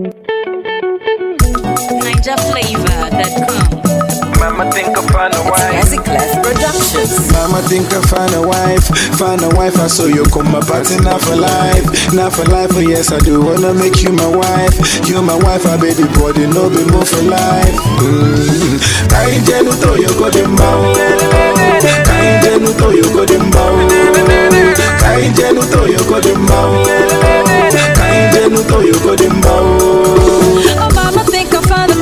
NigerFlavor.com. Mama think I find a wife. Music Left Productions. Mama think I find a wife. I saw you come my party, not for life, oh yes I do wanna make you my wife. You my wife, I baby body, no be more for life. Kainje nuto you go dimbao. Kainje nuto you go dimbao. Kainje nuto you go dimbao. Kainje nuto you go dimbao. Oh mama think I found a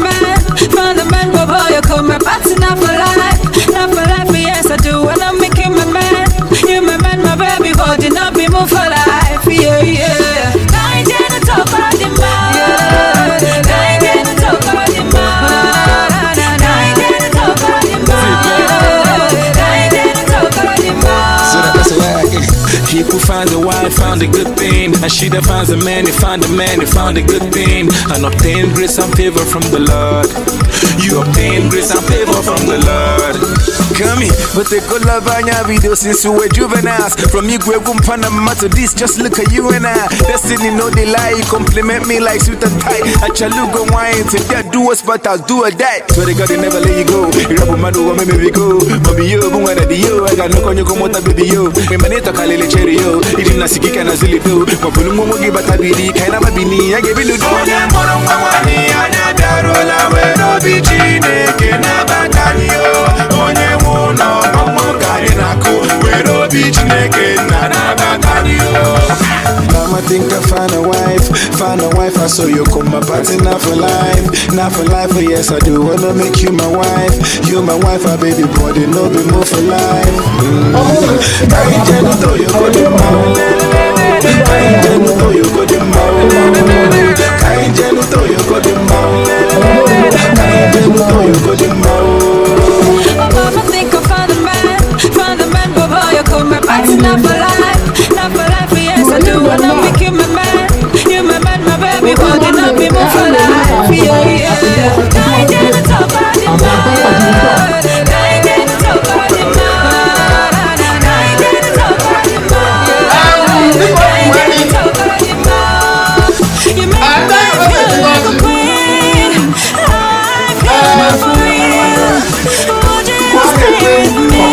man, boy, you come my party, not for life, yes I do wanna make you my man. You my man, my baby body, not be more for life, yeah, yeah. I didn't talk about the man, I didn't talk about the man, I didn't talk about the man, I didn't talk about the man. So that's why people find a wife, found a good thing, and she that finds a man, he found a man, he found a good thing, and obtain grace and favor from the Lord. You obtain grace and favor from the Lord. Come here, but they could love on your video since we were juveniles. From you, Panama to this, just look at you and I. Destiny, no they lie, you compliment me like suit and tie. I chaluga wine, to that do us, but I'll do a that. So they gotta never let you go. You rap with my do, make me go. Bobby, yo, boom, and yo, I got no con you come out of video. We manita kalele cherry, yo. It didn't nasiki can as it do. But Pulumo give a tabidi, kind of a bini, I gave it to do. Mama think I find a wife, I saw you come my party, not for life, oh yes I do wanna make you my wife. You my wife, I baby body, no be more for life. Kainje nuto you go dimbao. Kainje nuto you go dimbao. Kainje nuto you go dimbao. Kainje nuto you go dimbao. Oh mama think I found a man, boy, you come my party, not for life, yes I do wanna make you my man. You my man, my baby body, not be more for life, yeah, yeah. I didn't talk about the man, I didn't talk about the man, I didn't talk about the man, I didn't talk about the man. You make me feel like a queen, I feel for real. Would you stay with me,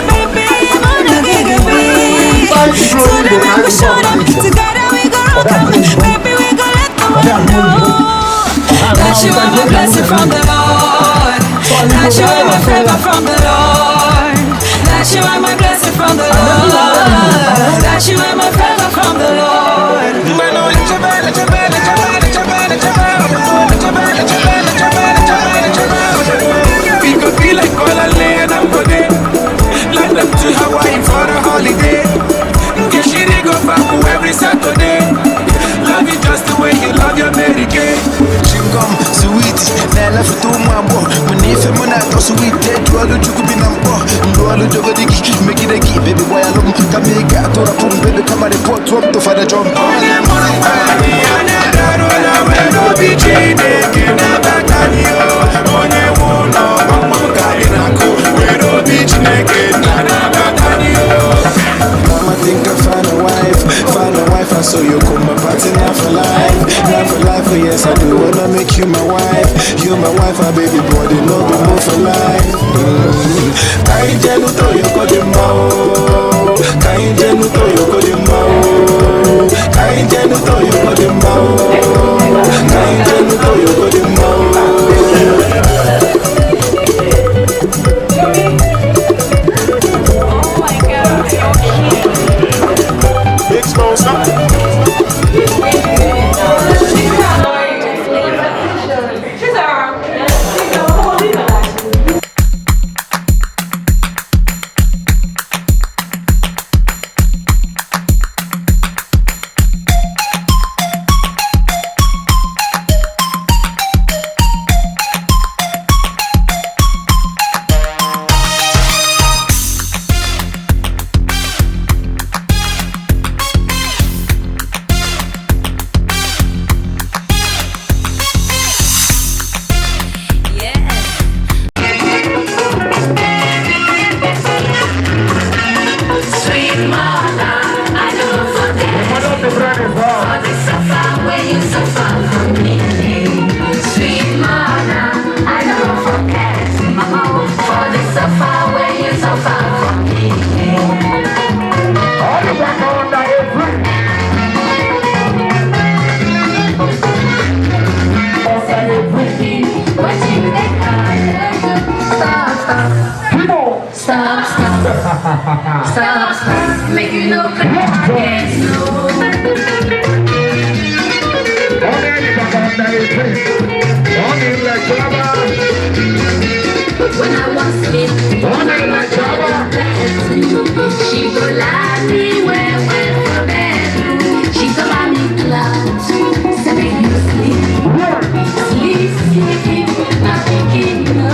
baby? I wanna get away. So now we show them, together we go rock 'em. Baby, we go let the world know that you are my blessing from the Lord, that you are my favor from the Lord, that you are my blessing from the Lord, that you are my favor from the Lord. We could be like Kuala and Ambode, land them to Hawaii for a holiday. Get she go back every Saturday. Love you just the way you love your Mary Kay. Chingom, sweetie, Nella for 2 more. When if I'm not sweet, you all look to be number. You all look over the key, make it a key, baby boy. I love come make a tour of baby, come and report to Father John. Mama think I find a wife, I saw you come my party, not for life, oh yes I do wanna make you my wife. You my wife, I baby body, no be more for life. Kainje nuto you go dimbao. Kainje nuto you go dimbao. Kainje nuto you go dimbao. Kainje nuto you go dimbao. you know, I can't know. When I was sleep, when I was she go lie me where for bed. She go lie me clouds, so make you sleep, sleep, not thinking no.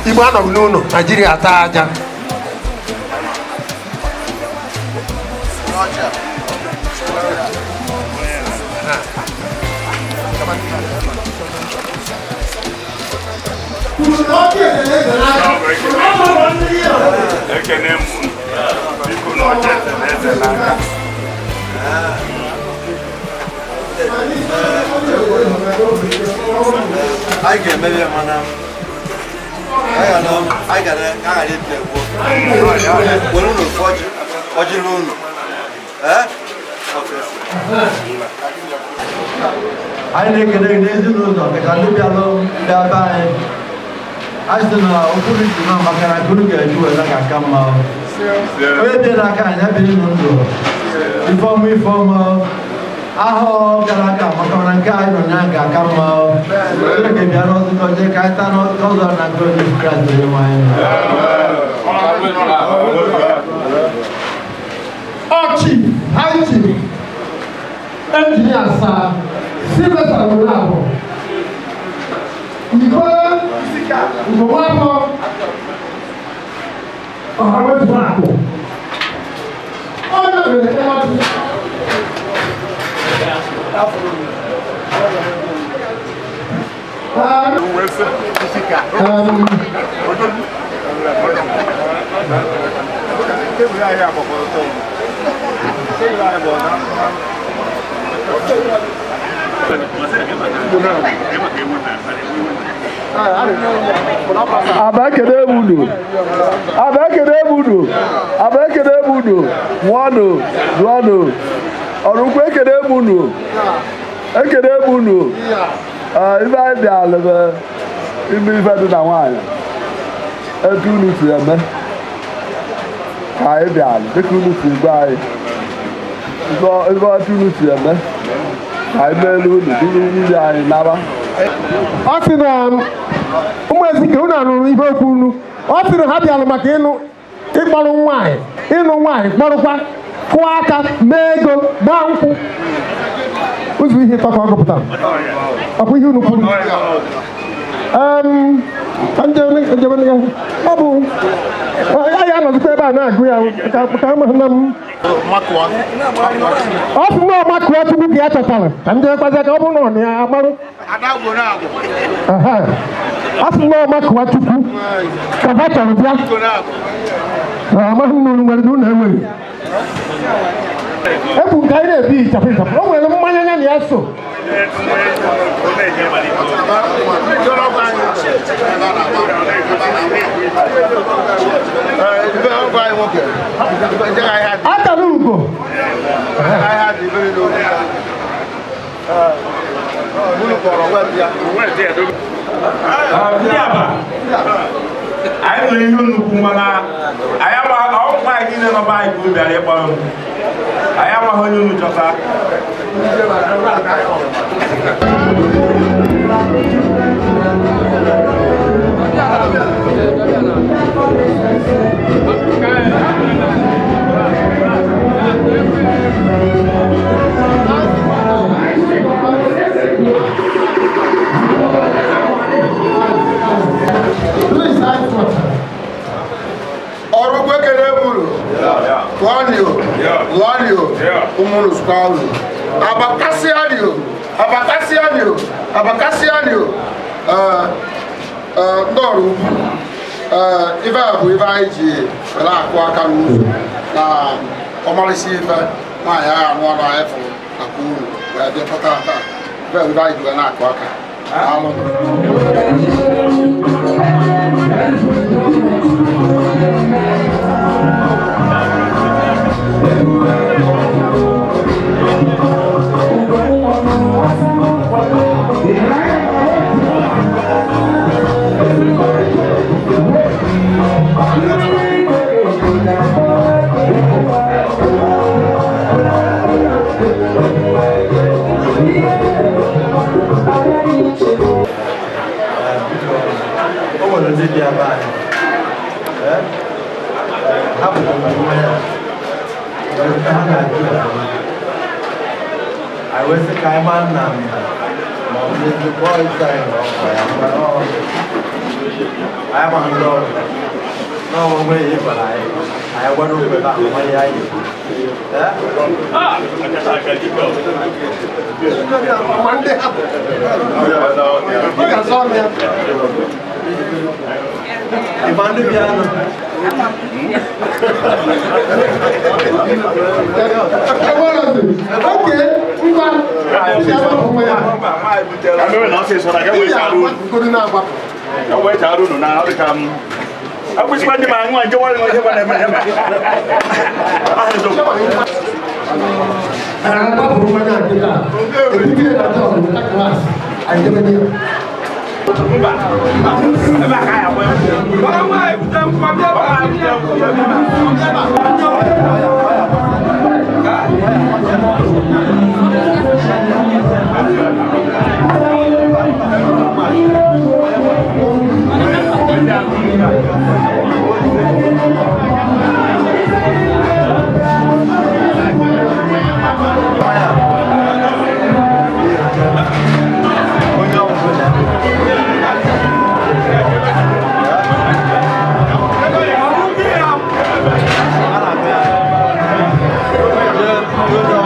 Igbo anọ n'ụlọ Nigeria ata aja. I get maybe a man. I got it. We're on the fortune. What you know? I think it is to know that I look alone. I said, no, I couldn't get you as I come out. Where did I kind of have before me from Aho, Galaka, Makanaka, Nanga, come out. If you are not going to get out, those are not going to crash the mind. Archie, Haiti, engineer, sir, Silver Bravo. Nicole, Uwapo, Harvard Bravo. Abekede Budo. Duano. Orukwe Ekede Budo. Iba di alebe. Ibi ife dị na nwaanyị. Etu unu si eme. Ka anyị bịa alụ. Dịka unu si gwa anyị. Ibe otu unu si eme. Ka anyị meelu unu. Duru nwunye anyị naba. Ọ sị na ụmụ ezike unu anụrụ ihe okwu unu. Ọ sịrị ha bịalụ maka ịkpọrọ nwaanyị. Ịnụ nwaanyị kpọrọkwa. Kụọ aka, mee ego, gbaa nkwụ. Ụzọ ihe ịtọ ka ọ gụpụtara. Ọkwa ihe unu kwuru. Ọ bụ ya anọzikwa ebe a na-agụ ya ka ama na m. Ọ sị na ọmakụọ Chukwu ka ya chọtara ka ndị ekwazi ka ọ bụ na ọ na ya amarụ. Ọ sị na ọmakụọ Chukwu ka ha chọrọ bịa. Amaghị m na unu nwere unu enweghị. Ebu nke anyị na-ebi ịchafụ. O nwere mmanya ya na ya so. Akara ugo. Anyị nwere ihe nnukwu mana anyị amaghị ọkwa anyị niile nọ be anyị ka o bịara ịkpọrọ m. Anyị amaghị onye unu chọta. Orugwe Ekede Budo. Luanio. Umunu Squalu. Abakasianio. Ndoru. Ife a bụ ife anyị ji ele akụ aka n'ụzọ na ọmarịsị ife nwaanyị agha anụ ọnụ anyị fụrụ aka uru wee dị pụta taa ife anyị ji na-akụ aka alụ. I was a Kaiman now. The boy saying, I am on road. No way, but I went over that money I did. Good.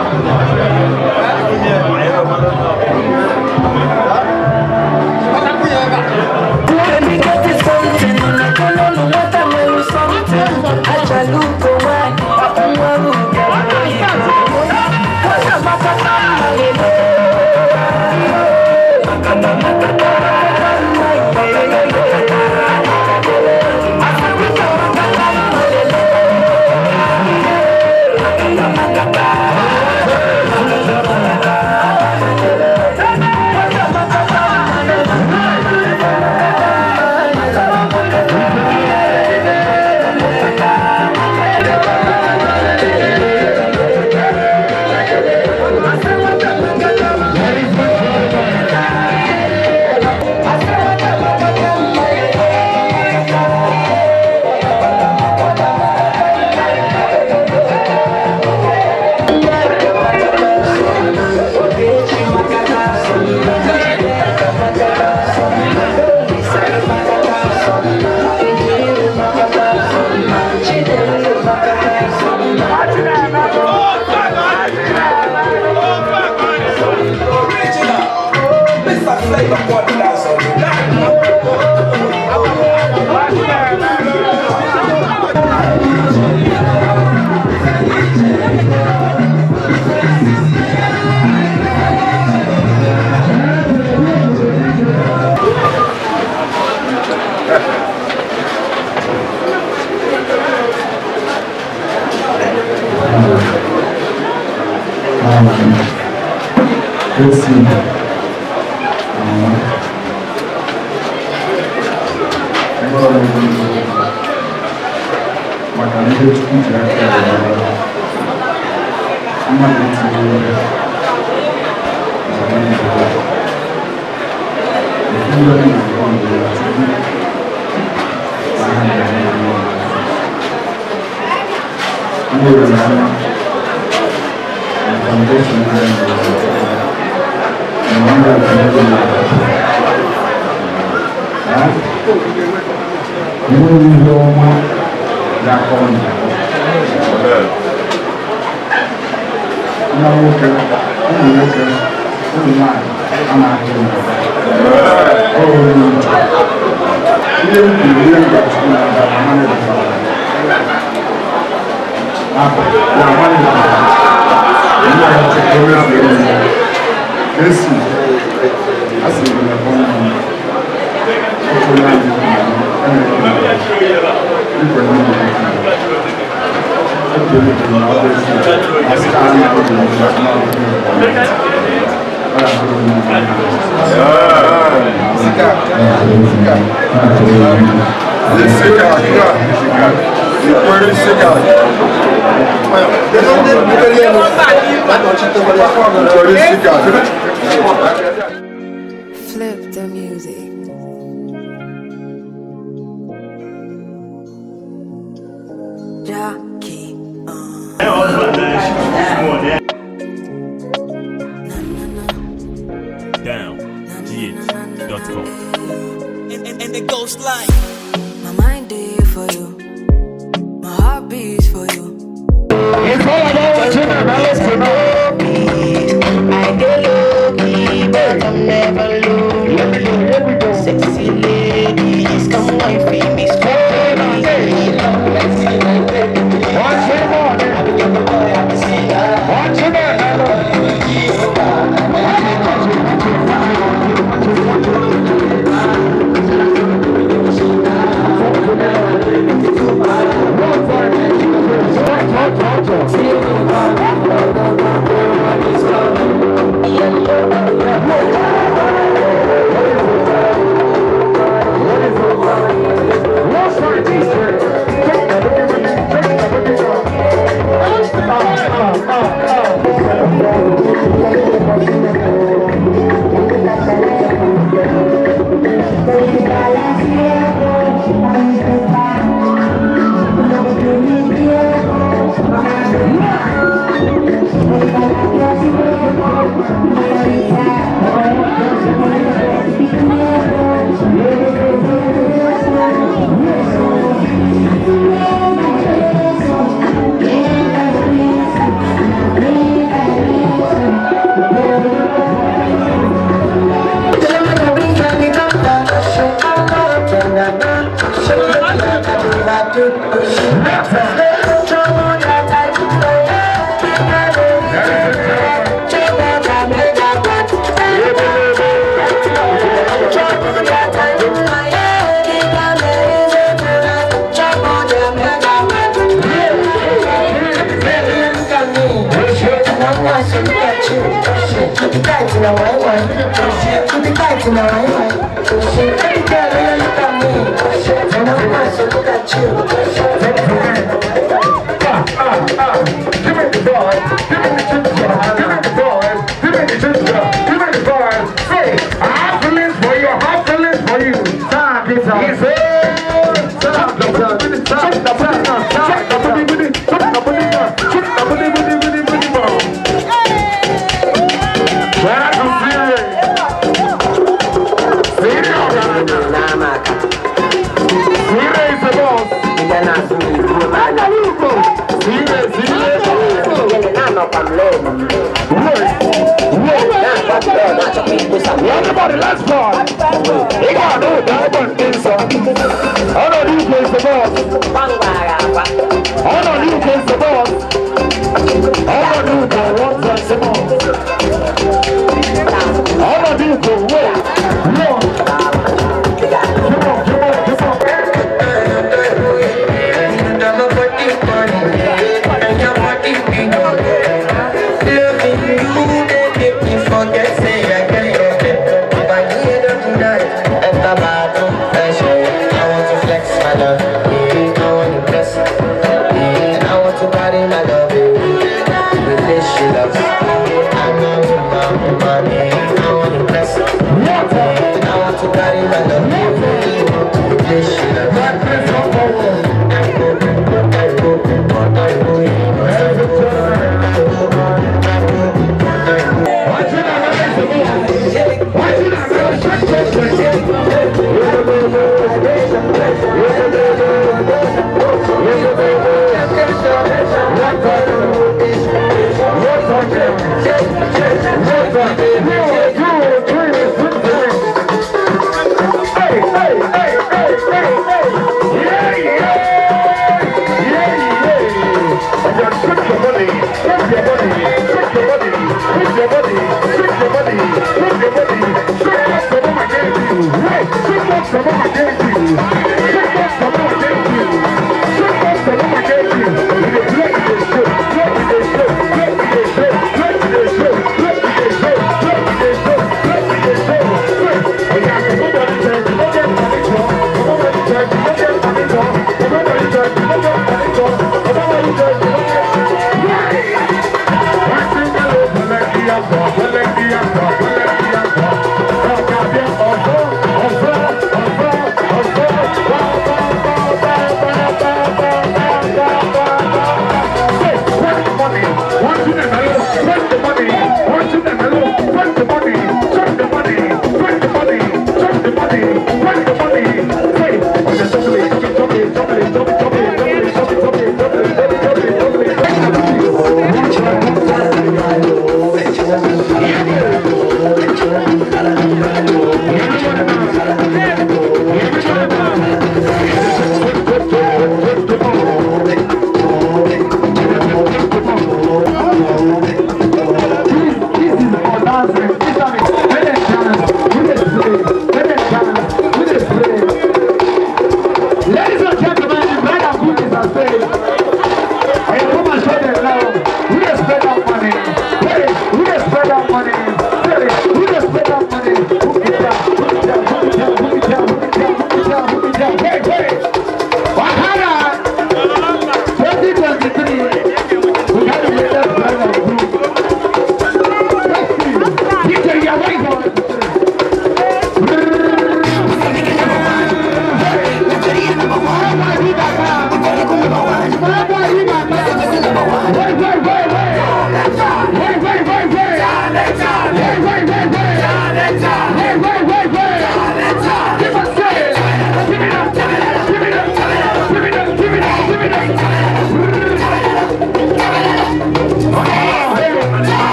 Flip the music. Jockey downgh.com. And it goes like my mind is for you, my heart beats for you. It's all about what you never listen. I get low-key, but I'm never low. Sexy ladies, come wine for me, Everybody, let's part. They got no diamond inside. I know you place the boss. I know you place the boss. I know you go one place the boss. I know you go wait. Come on. they make me forget, say I can't get it. If I need them tonight, at the bathroom, I want to flex my love, yeah, I want to bless, yeah, I want to carry my love, yeah, with this she loves, I'm a money, I want to bless, yeah, I want to carry my love, yeah, with this she loves.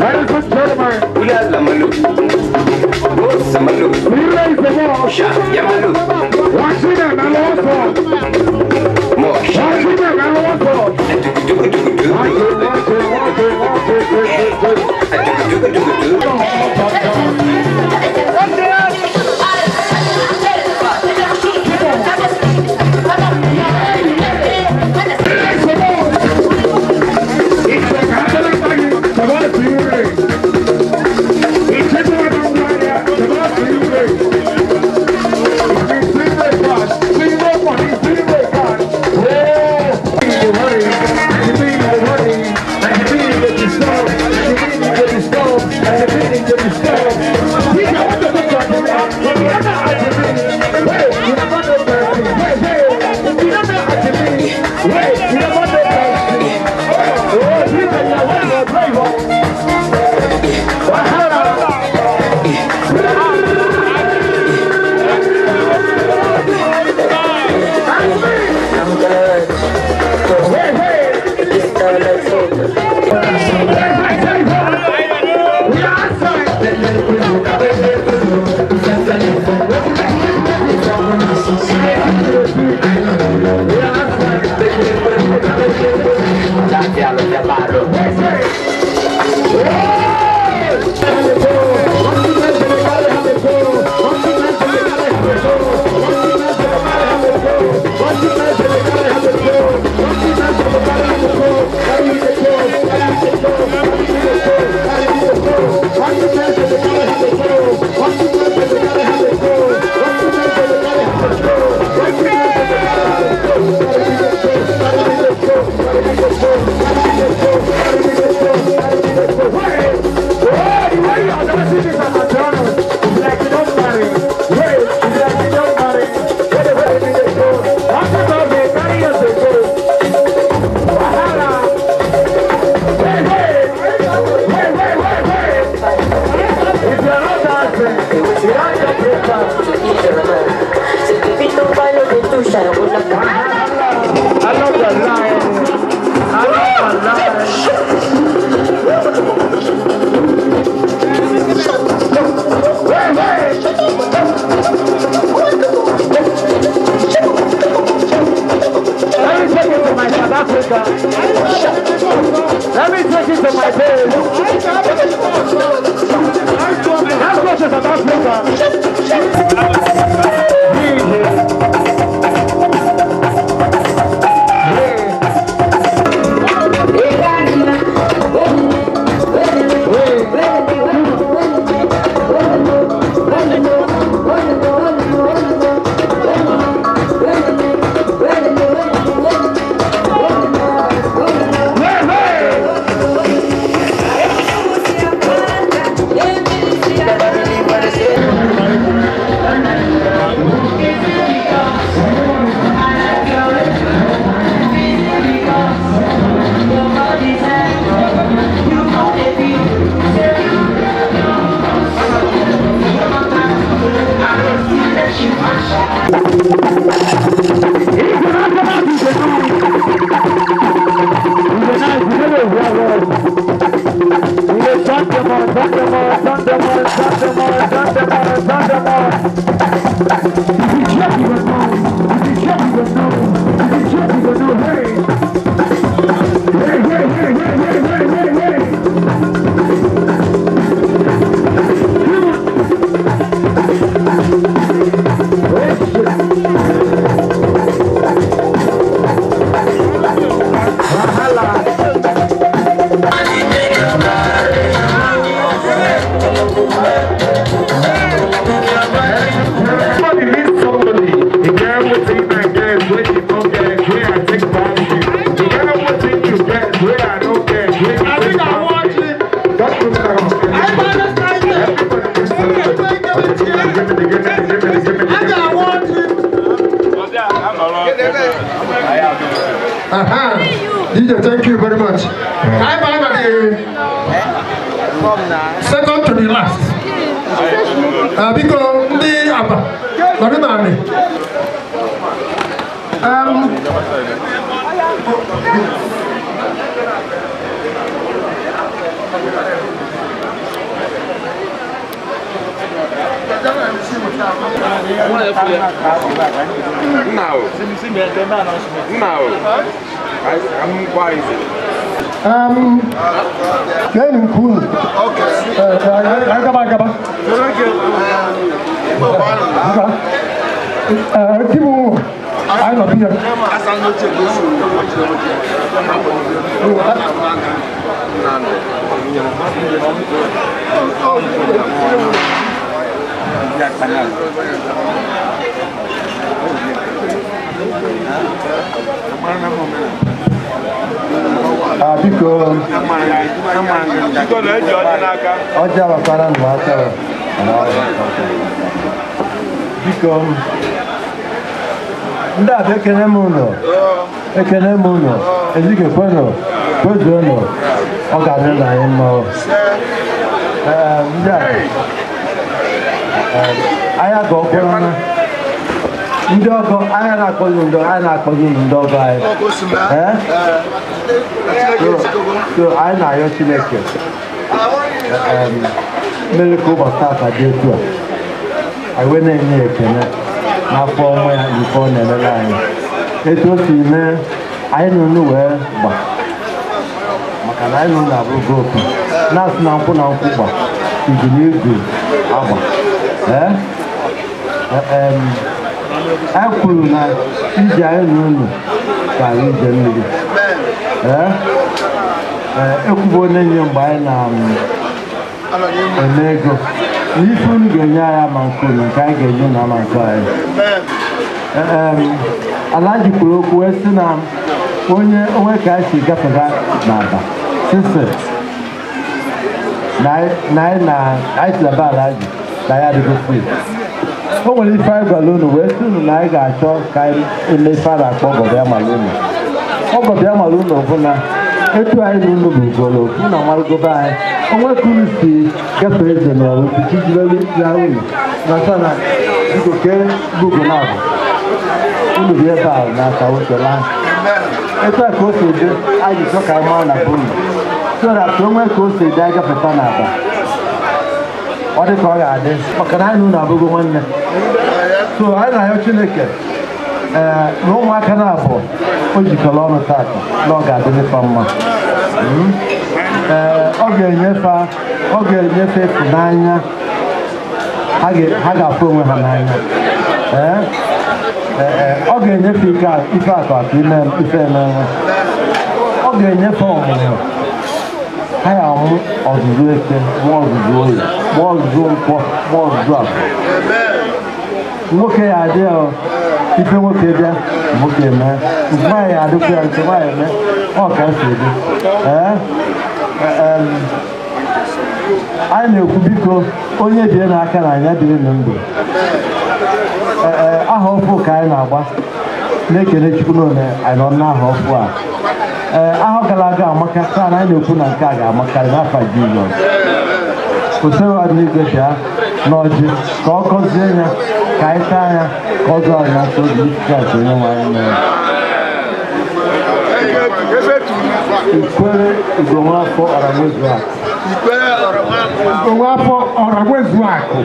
Ladies and gentlemen, Ula Lamalu. Oh, Samalu. we raise the ball. Sha Yamalu. Watching them and also. More. Watching them and also. DJ, thank you very much. Second to the last. Because the Abba, Getting cool. Okay. Gaba. Timu, I know here. Because ọjà bàbá nù wá sọ̀rọ̀ biko ndị a bụ ekene m ụlọ ezike kwenu kwezuonụ ọ ga-adị na anyị mma ndị a anya ka ọ kwụrụ na ndị ọgọ anya na-akpọghị ndị anyị na-akpọghị ndị ọgọ anyị so anyị na-ayọ Chineke mere ka ụbọchị taa dị etu a anyị wee na-enye ekene n'afọ ọma ya nke ọ na-emere anyị etu o si mee anyị nụnụ wee gba maka na anyị nụnụ na-abụgo oku na-asị na nkwụ gba igu n'igu agba anyị kwuru na ije anyị n'ụlọ ka anyị ije mmiri ekwubo onye nye mgbe anyị na-eme ego n'ife unu ga-enye anyị ama nke unu nke anyị ga-enye na ama nke anyị Alhaji kwuru okwu wee sị na onwe ka anyị si gafega n'aba sisi na anyị si ebe Alhaji na ya adịgo free o nwere ife anyị gwara unu wee sị unu na anyị ga-achọ ka anyị eme ife a na-akpọ ọgọbịa mara unu ọgọbịa mara unu bụ na etu anyị na unu bụ ugolo unu na amarụgobe anyị onwe ka unu si gafee eze na ọrụ tutu jireli ya unu na asa na biko kee bugo na abụ unu bụ ebe ahụ na-aka wetela etu a ka o si dị anyị chọ ka anyị mara na bụ unu so na ka onwe ka o si dị anyị gafeta na aba ọ dị ka ọ ga-adị maka na anyị na unu abụgo nwanne so anyị na-ayọ Chineke na ụmụaka na-abụ o jikọrọ ọnụ tata na ọ ga-adịrịfa mma ọ ga-enyefe ịfụnanya ha ga-afụ onwe ha n'anya ọ ga-enyefe ife akụ ife emenwe ọ ga-enyefe ọmụmụ ha ya amụ ọzụzụ eke mụọ ọzụzụ oyi mụọ ọzụzụ nkwọ mụọ ọzụzụ akụ nwoke ya adị ife nwoke bịa nwoke mee nwaanyị adịkwa ya nke nwaanyị mee ọ ka si dị anyị na-ekwu biko onye bie n'aka na anya dịrị na ndụ aha ọfụ ka anyị na-agba na-ekele Chukwu n'one anyị nọ n'aha ọfụ a aha gara aga amaka taa na anyị na-ekwu na nke a ga-amakarị n'afọ Jizọs osewa n'igwe bịa n'ọjị ka ọ gọzie ya ka anyị taa ya ka ọ zụọ anyị na nsọ obi Kraịst onye nwe anyị mere Ikwere Igomafọ Ọramwezu Akụ Igomafọ Ọramwezu Akụ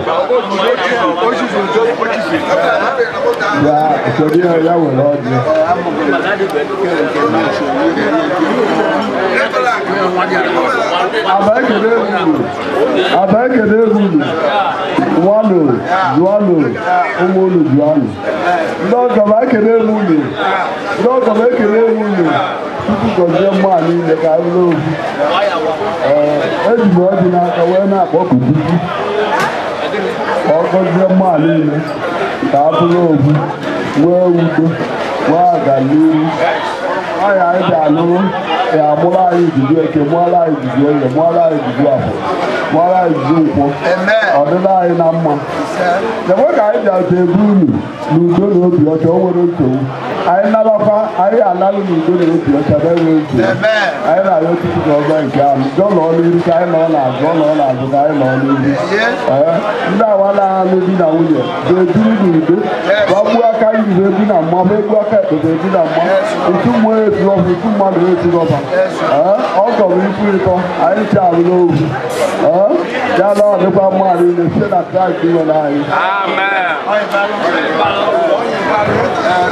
ya ụfọdụ ya were ọjị aba ekele uru nwalo jualo ụmụ unu jualo ndị ọgọ ma ekele unu tupu gọzie mma niile ka anyị n'obi eji m ọjị n'aka wee na-akpọku Chukwu ka ọ gọzie mma niile ka a bụrụ obi nwee udo nwee aganihu anyị anyị ga-anụrụ ya amụrụ anyị ijuju eke mụọla anyị ijuju oye mụọla anyị ijuju afọ mụọla anyị ijuju nkwọ ọ dịla anyị na mma enwe ka anyị bịaza ebe unu n'udo na obi ọcha o nwere nsogbu anyị nabakwa anyị analụ n'udo na obi ọcha na-enwe nsogbu anyị na-arịọ Chukwu ka ọzọ nke ahụ jọ nọ n'iru ka anyị nọ n'azụ ọ nọ n'azụ ka anyị nọ n'iru ndị awala alụ di na nwunye ga-ebiri n'udo gbagbuo aka izu ebi na mma ma egbu aka ekpete ebi na mma otu mmụọ esi ọbụ otu mmadụ esi rọba ọ gọrọ ikwu ịtọ anyị chi arụ n'owu ya na ọ dịkwa mmadụ ile site na Kraịst nwere anyị.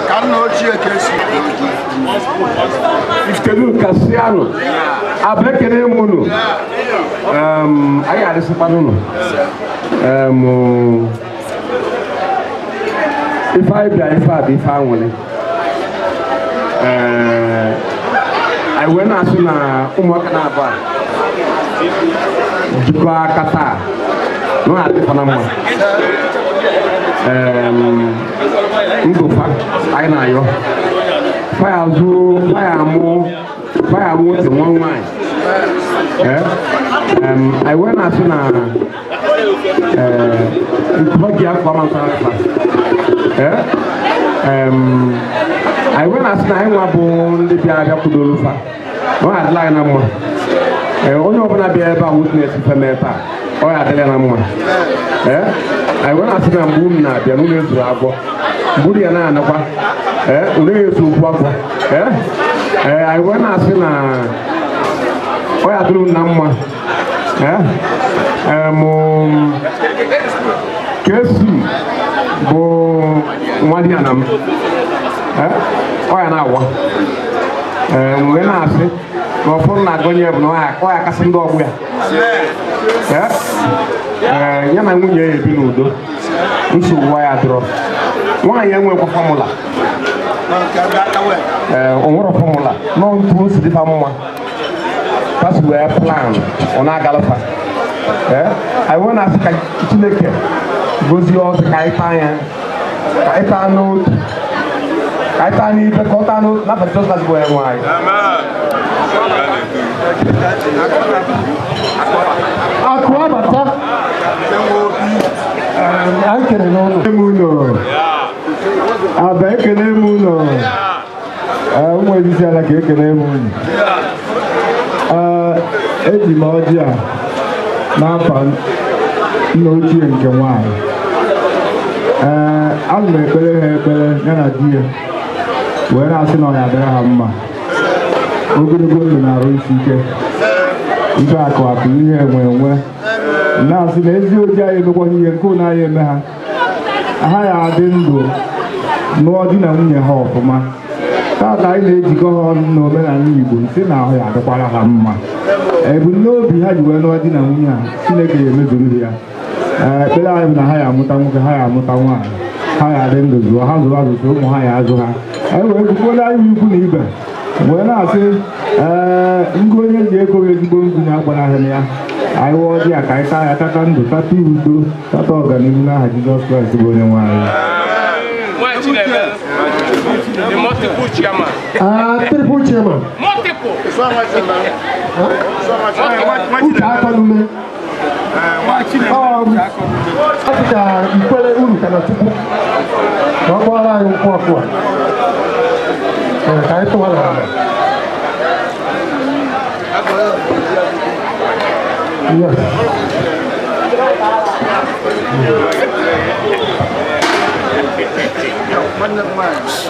Ka nna ochie ka esi Ifitelu Kasiano abekere m unu anyị adịsịkwana unu ife anyị bịa ife a bụ ife anwụlị anyị wee na-asụ na ụmụaka na-abụ a jikọ aka taa na adịkwana mma ngụfa anyị na-ayọ faya zụ faya mụ otu nwa nwaanyị anyị wee na-asụ na nkụba gị akwa ma ntara fa anyị wee na-asụ na anyị nwa bụ ndị bịara abịa kwudoro fa na ọ ya adịla anyị na mma onye ọbụla bịa ebe a witness feme taa ọ ya adịla na mma anyị wee na-asụ na mgbe unu na-abịa n'ụlọ ezuru agwọ mgburu ya na-anakwa unu na-eso okwu agwọ anyị wee na-asị na ọ ya dịrị na mma Kesi bụ nwa di ya na m ọ ya na-awa wee na-asị na ụfọdụ na-agọnye bụ na ọ ya kasị ndị ọgbụ ya ya na nwunye ya ebi n'udo nsogbu ya dịrọ nwaanyị enwekwa fọmụla o nwere fọmụla nọ ntu o si dịfa mma pasi wee plan ọ na-agalafa anyị nwee na-asị ka Chineke gozie ọzọ ka anyị taa ya ka anyị taa n'otu ka anyị taa n'ibe ka ọ taa n'otu n'abalị Jizọs bụ ya nwaanyị akụ abata anyị kere n'ụlọ aba ekele m ụlọ ụmụ ejisi ala ka ekele m ụlọ eji m ọjị a n'afọ nna ochie nke nwaanyị ana m ekpere ha ekpere ya na di ya wee na-asị na ọ ya dịrị ha mma ogologo ndụ na-arụ isi ike nke akụ akụ ihe enwe na-asị na ezi oji anyị emekwaghị ihe nke ụlọ anyị eme ha ya adị ndụ nụọ di na nwunye ha ọfụma taata anyị na-ejikọ ha ọnụ n'omenala Igbo sị na ahụ ya adịkwara ha mma ebumnobi ha ji wee nụọ di na nwunye ha Chineke ya emezuru ya ekpere anyị bụ na ha ya amụta nwoke ha ya amụta nwaanyị ha ya adị ndụ zụọ ha zụrụ azụta ụmụ ha ya azụ ha anyị wee kwukwere anyị ikwu na ibe wee na-asị ngụ onye ji ego ezigbo ngụ na-agbanahị ya anyị wụọ dị ya ka anyị taa ya tata ndụ tata udo tata ọganihu n'aha Jizọs Kraịst bụ onye nwe anyị. The multiple chairman. Triple chairman. Multiple. Uche aka n'ume. Ọpụta ikwere uru ka na Chukwu ma ọ gbara anyị nkwụ ọkụ a ka anyị tụwa n'ala.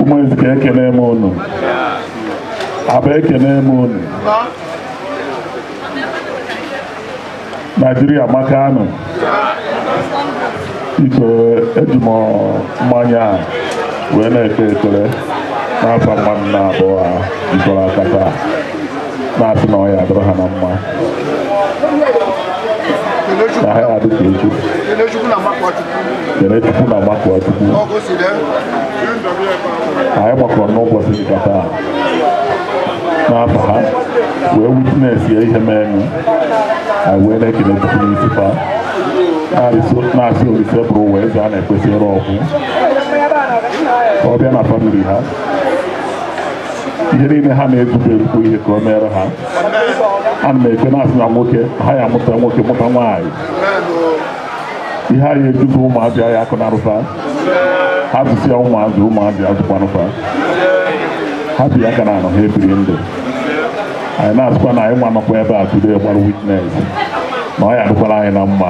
ụmụ ezike ekene m unu aba ekene m unu Naijiria maka anụ iko eji m mmanya a wee na-ekpe ekpere n'afọ mmadụ na abụọ ha jikọrọ aka taa na-asị na ọ ya adịrị ha na mma na ha ya adị ka echi kene Chukwu na mmakọ Chukwu anyị gbakọrọ n'ụbọchị dịka taa n'afọ ha wee witness ya ihe menụ anyị wee na-ekele Chukwu n'isi fa na-asị Olise bụrụ wee eze a na-ekwesịrị ọgwụ ka ọ bịa na famili ha ihe niile ha na-ezuberukwu ihe ka o mere ha ana m ekwe na-asị na nwoke ha ya amụta nwoke mụta nwaanyị ihe anyị ejuzi ụmụazị anyị akụ na arụfa ha zụsịa ụmụazị azụkwanụfa ha bi aka na anọ ha ebiri ndụ anyị na-asịkwa na anyị nwa nọkwa ebe a today gbara witness na ọ ya adịkwara anyị na mma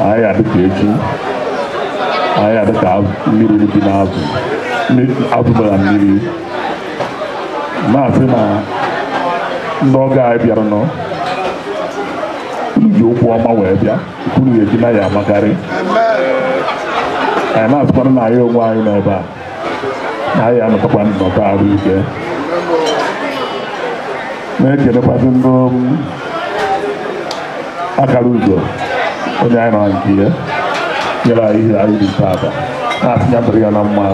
anyị ya dịka echi anyị ya dịka mmiri bi n'azụ azụ bara mmiri na-asị na ndị ọga anyị bịara nọ iji okwu ọma wee bịa unu ga-eji na ya amakarị anyị na-atụkwana na anyị onwe anyị n'ebe a na anyị anọtakwa nnọkọ arụ ike na-ekelekwazị ndị akara ugo onye anyị nọrọ nke ya nyere anyị ihe anyị dị taata na-asị ya dịrị ya na mma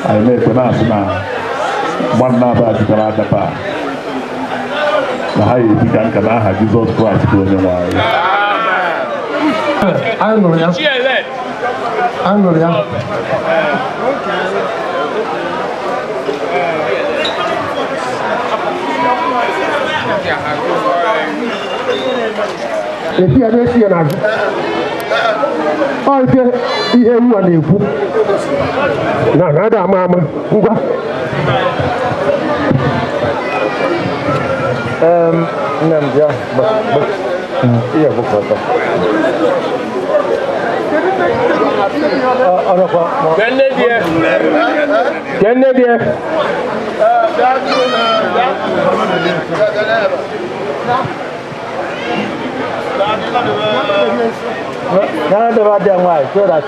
anyị na-ekwe na-asị na mmadụ na-aba jikọrọ aka taa na ha ga-ebi ka nka n'aha Jizọs Kraịst bụ onye nwe anyị. Anyị nụrụ ya. Anyị nụrụ ya. Esi ya na-esi ya n'azụ. Ọ ife ihe ewu a na-ekwu na ada ama ama ngwa. Nnamdi ya iya bukata. Kenne dia. Nah, ada ada yang lain, sudah.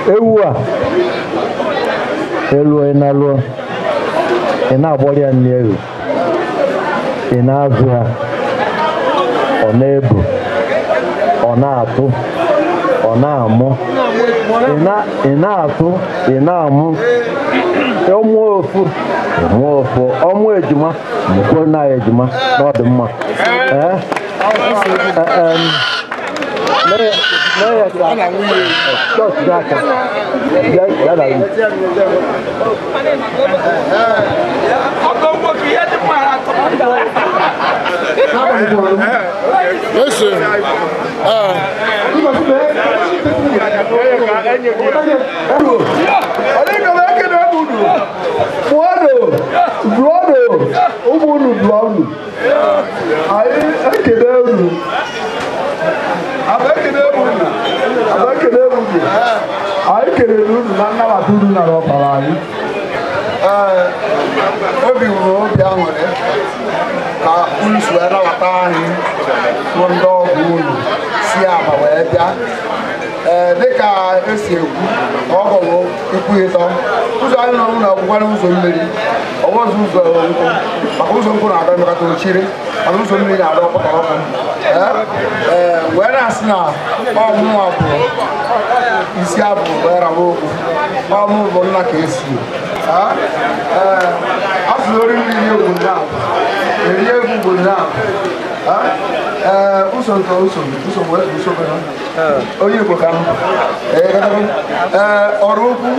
Ewa. Elu enalu. Ena aboli anielu. Ena azua. Onebu. Ona atu. Ona amu. Ena atu. Ena amu. Ọmụ ofu ọmụ ejima mkpụrụ na ejima n'ọdịmma obi wuru obi aṅụrị ka unu si wee nabata anyị bụ ndị ọgwụ unu si Aba wee bịa dịka esi ekwu ọgọgụ ikwu ịtọ ụzọ anyị nọ na ọgwụgwara ụzọ mmiri ọgwọzụ ụzọ nkwụ maka ụzọ nkwụ na-aga emekata ochiri mana ụzọ mmiri na-ada ọkpọtọrọkụ wee na-asị na ọmụwa bụ isi abụ wee rawa okwu ọmụ bụ nna ka esi asụrụ ori mmiri egwu ndị ahụ eri egwu bụ ndị ahụ usoro onye Igbo ka ọrụ okwu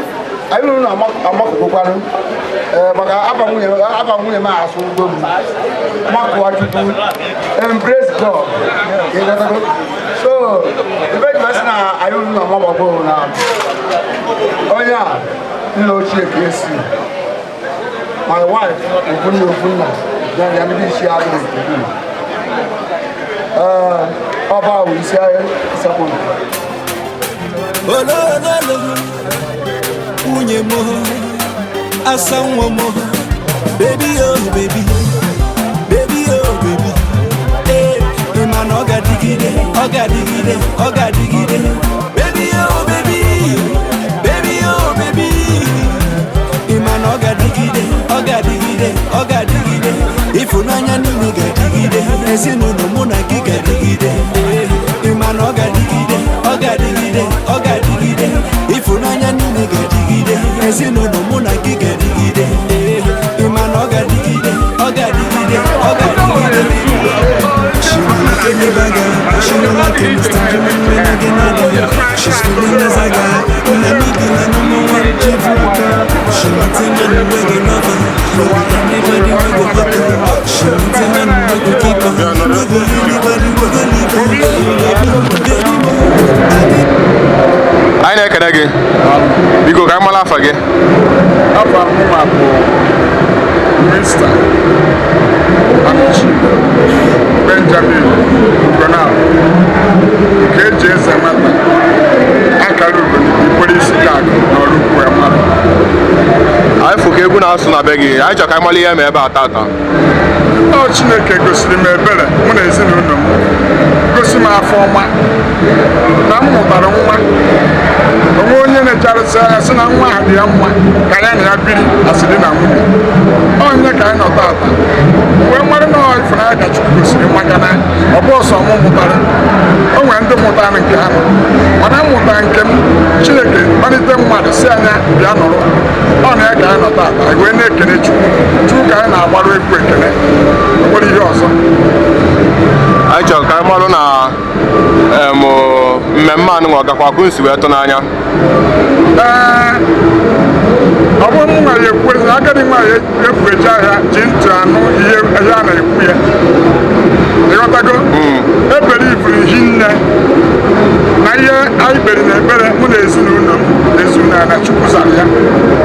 anyị nụrụ na amakụkwanụ maka aba nwunye m asụ ugbo m makụwa Chukwu embrace God so ebe ji masị na anyị nụrụ na amagbagbo na onye a nna ochie ka esi my wife ofunna ya ndị isi adịghị ọba awụ isi ahịa ịsakwụrụ olololo nwunye m asa nwa m baby oh baby baby oh baby ị ma na ọ ga-adịgide baby oh baby baby oh baby ị ma na ọ ga-adịgide ịfụnanya niile ga-adịgide ezinụlọ mụ na gị ga-adịgide ị ma na ọ ga-adịgide ịfụnanya niile ga-adịgide ezinụlọ mụ na gị ga-adịgide ị ma na ọ ga-adịgide She wanna take me back, she don't like it, it's time to make me again. She's feeling as I got, and I need the number one chief rocker. She wants a man who will get over, no anybody will go back her. She wants a man who will keep her, no anybody will go leave her. Anyị na-ekele gị biko ka mara afa gị. Afa m bụ Mr. Achi Benjamin Gonal nke eji eze nwata akara ugo ikpere isi gag na ọrụ ukwu ya mmadụ. anyị fụ ka egwu na-asụ na be gị anyị chọrọ ka anyị mara ihe ma ebe a tata ọ Chineke gosiri m ebere mụ na ezinụlọ m gosi m afọ ọma na m mụtara nwa onwe onye na-echarịsị anya sị na nwa ahụ dị ya mma ka ya na ya biri asịrị na nwunye onye ka anyị nọ tata wee nwere na Ifunanya ka Chukwu gosiri maka na ọ bụ ọsọ m mụtara o nwere ndị mụtara nke ha nọ mana m mụtara nke m Chineke kpalite mmadụ si anya bịa nọrọ ọ na ya ka anyị nọ tata anyị wee na-ekele Chukwu ka anyị na-agbarụ egwu ekele o nwere ihe ọzọ anyị chọrọ ka anyị marụ na mmemme anụ nwa gakwa ka nsi wee tụ n'anya ọ bụrụ m nwere ekwezi agadi nwaanyị efueji ahịa ji ntị anụ ihe a na-ekwu ya ịghọtago ebere ifuru hi nne na ihe anyị kpere na ekpere mụ na ezinụlọ m ezinụlọ na Chukwu zara ya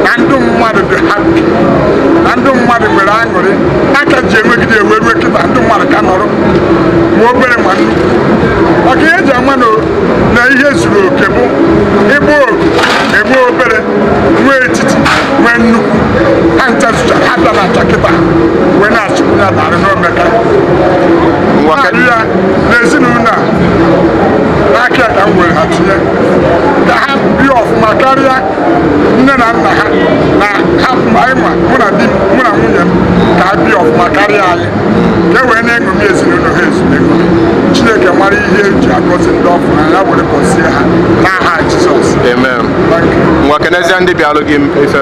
na ndụ mmadụ dị hapi na ndụ mmadụ nwere aṅụrị aka ji enwegide ewe rue kịta ndụ mmadụ ka nọrọ ma obere ma nnukwu maka ihe eji ama na ihe zuru oke bụ ịbụ oku egbu obere nwee etiti nwee nnukwu ha ncha zụchara ha bịa na acha kịta wee na-achịkwu ya narị n'omeka ya na ezinụlọ a n'aka ka m were ha tinye ka ha bie ọfụma karịa nne na nna ha na hapụ anyị ma mụ na di m mụ na nwunye m ka ha bie ọfụma karịa anyị ka e wee na-eṅomi ezinụlọ ha ezumego Chineke mara ihe eji agọzi ndị ọfụma ya were gọzie ha n'aha Jizọs amen ngwa kenezie ndị bịalụ gị ife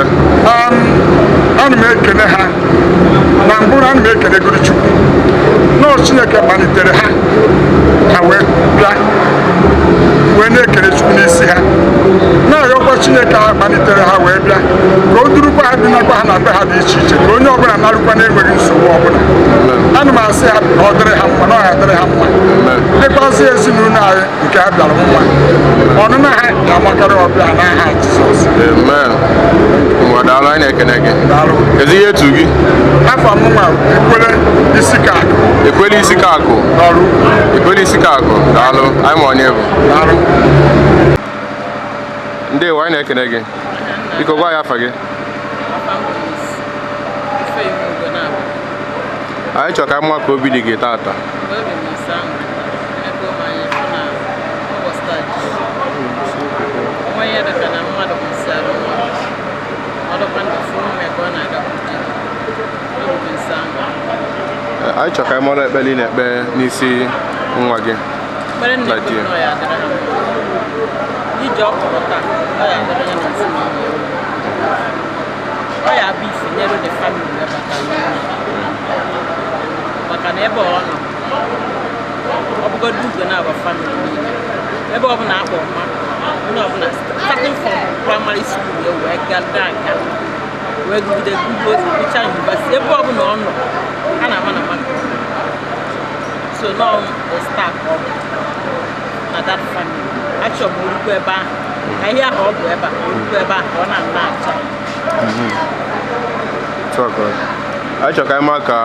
ana m ekene ha na mbụ ana m ekene goro Chukwu nọọ Chineke kpalitere ha wee bịa wee na-ekele Chukwu n'isi ha na-arịọkwa Chineke ha kpalitere ha wee bịa ka o durukwa ha dinakwa ha na be ha dị iche iche ka onye ọbụla narụkwa na-enweghị nsogbu ọbụla ana m asị ha ka ọ dịrị ha mma na ọ ya dịrị ha mma dịkwazị ezinụlọ anyị nke ha bịara mma ọnụna ha ga-amakarị ọbịa n'aha Jizọs daalụ anyị na-ekene gị kedu ihe etu gị afọ m nwa Ekwele isi ka akụ Ekwele isi ka akụ Ekwele isi ka akụ daalụ anyị ma onye bụ ndewo anyị na-ekene gị biko gwa ya afa gị anyị chọrọ ka anyị mma ka obi dị gị tata anyị chọrọ ka anyị mara ekpere ị na-ekpe n'isi nwa gị ije ọkọrọ taa ọ ya dịrị ya n'ezi ọ ya bụ ife nyere the family maka na ebe ọ nọ ọ bụgodo ugo na-agba family niile ebe ọ bụla akpọ mma onye ọbụla starting from primary school ya wee gada nka wee gụgide gugo bicha university ebe ọ bụla ọ nọ a na-ama na mmadụ so now the staff of na that family achọ m orukwu ebe ahụ ka ihe ahụ ọ bụ ebe a orukwu ebe ahụ ọ na-ana acha anyị chọrọ ka anyị ma ka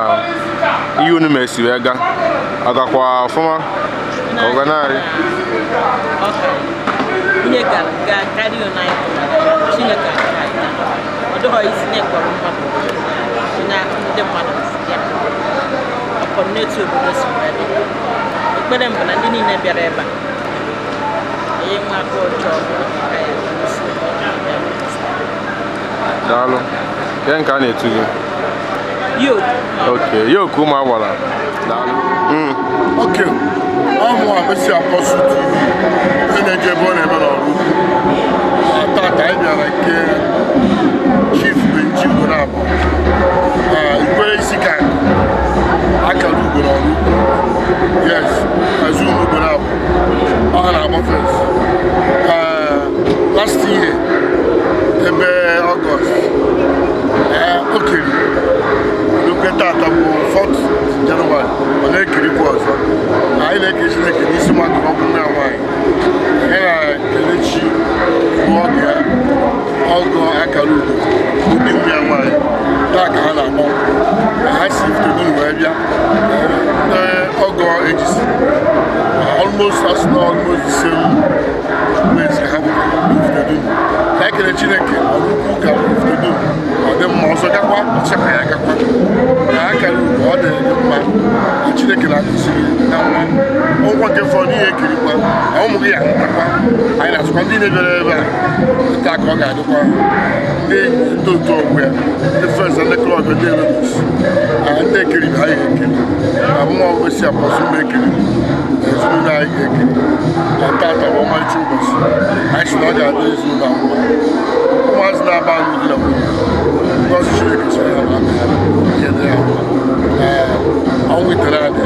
ihe unu mesi wee gaa ọ gakwa ọfụma ka ọ ga narị ihe gara karịa na Chineke aka anyị ọ dịghọ isi na-ekpọrọ mmadụ onye ndị mmadụ ya ọkọ n'etu obodo si wee dị ekpere mbụ na ndị niile bịara ebe a ihe nwa aka ọjọọ ka ya daalụ ihe nke a na-etu gị yoke yoke ụmụ agbara daalụ oke ọmụ a mesi apọsụ ndị na-eje ebe ọ na-eme n'ọrụ tata anyị bịara nke chief Benji Ugonabọ Ekwele isi ka akara ugo n'ọrụ yes Azul Ugonabọ ọ na-agba fes last year ebe Ọgọst okiri n'okwe tata bụ 4th Jenụwarị ọ na-ekirikwa ọzọ anyị na-ekere Chineke n'isi mmadụ ọ bụ nna nwaanyị ya na-ekele chi bụ ọgụ ya ọgọ akara ugo ndị nwa ya nwaanyị taa ka ha na-akpọ ha si Ifitedunu wee bịa ọgọ ejisi almost the same place ka ha bụ Ifitedunu ka ekele Chineke ọgụgụ ka Ifitedunu ọ dị ga-akụziri na nwa ụgwọ nke fọdụ ihe ekirikwa na ụmụ gị ya ntakwa anyị na-asụkwa ndị na-ebere ebe a nta ka ọ ga-adịkwa ndị otu ọgwụ ya ndị fes ndị klọb ndị erebus ndị ekiri ha ya ekiri na mmụọ gosi apọsụ mgbe ekiri ezinụlọ anyị ga-ekiri na tata bụ ọmarịcha ụbọchị anyị si na ọ ga-adị ezinụlọ mma ụmụazị na-aba alụ di na nwunye ngọzi Chineke soro ha na ihe dị ha mma ọnwụ itere adị